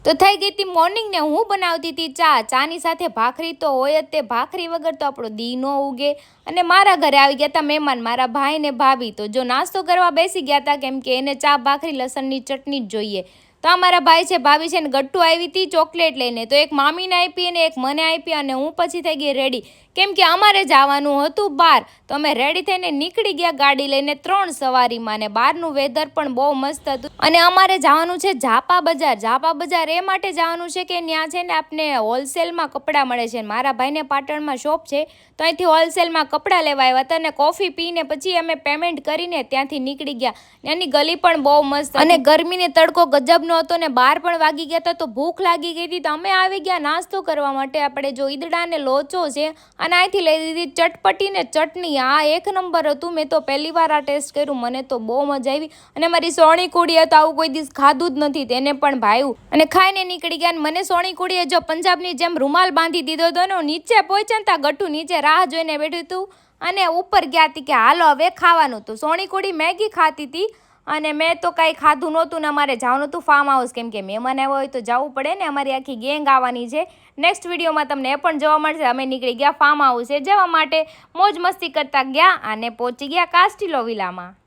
તો થઈ ગઈ હતી મોર્નિંગ ને હું બનાવતી હતી ચાની સાથે ભાખરી તો હોય જ તે ભાખરી વગર તો આપણો દી ન ઉગે અને મારા ઘરે આવી ગયા હતા મહેમાન મારા ભાઈ ને ભાભી તો જો નાસ્તો કરવા બેસી ગયા હતા કેમ કે એને ચા ભાખરી લસણની ચટણી જ જોઈએ તો અમારા ભાઈ છે ભાભી છે ને ગટ્ટુ આવી હતી ચોકલેટ લઈને તો એક મામીને આપી અને એક મને આપી અને હું પછી થઈ ગઈ રેડી કેમ કે અમારે જવાનું હતું બહાર તો અમે રેડી થઈને નીકળી ગયા ગાડી લઈને 3 સવારીમાં ને બહારનું વેધર પણ બહુ મસ્ત હતું અને અમારે જવાનું છે ઝાપા બજાર એ માટે જવાનું છે કે ત્યાં છે ને આપણે હોલસેલમાં કપડાં મળે છે મારા ભાઈને પાટણમાં શોપ છે તો અહીંથી હોલસેલમાં કપડાં લેવા આવ્યા હતા અને કોફી પીને પછી અમે પેમેન્ટ કરીને ત્યાંથી નીકળી ગયા ત્યાંની ગલી પણ બહુ મસ્ત અને ગરમીને તડકો ગજબનો હતો ને 12 પણ વાગી ગયા હતા તો ભૂખ લાગી ગઈ હતી તો અમે આવી ગયા નાસ્તો કરવા માટે આપણે જો ઈદડા ને લોચો છે અને અહીંથી લઈ લીધી ચટપટી ને ચટણી આ એક નંબર હતું મેં તો પહેલી વાર આ ટેસ્ટ કર્યું મને તો બહુ મજા આવી અને મારી સોણી કુડી હતા આવું કોઈ દિવસ ખાધું જ નથી તેને પણ ભાવ્યું અને ખાઈને નીકળી ગયા અને મને સોણી કુડીએ જો પંજાબની જેમ રૂમાલ બાંધી દીધો હતો ને નીચે પહોંચ્યા તા ગઠ્ઠુ નીચે રાહ જોઈને બેઠું હતું અને ઉપર ગયા હતી કે હાલો હવે ખાવાનું તો સોણી કુડી મેગી ખાતી હતી અને મેં તો કાંઈ ખાધું નહોતું ને અમારે જવાનું હતું ફાર્મ હાઉસ કેમ કે મહેમાન આવ્યા હોય તો જવું પડે ને અમારી આખી ગેંગ આવવાની છે નેક્સ્ટ વિડીયોમાં તમને એ પણ જોવા મળશે અમે નીકળી ગયા ફાર્મ હાઉસે જવા માટે મોજ મસ્તી કરતા ગયા અને પહોંચી ગયા કાસ્ટિલો વિલામાં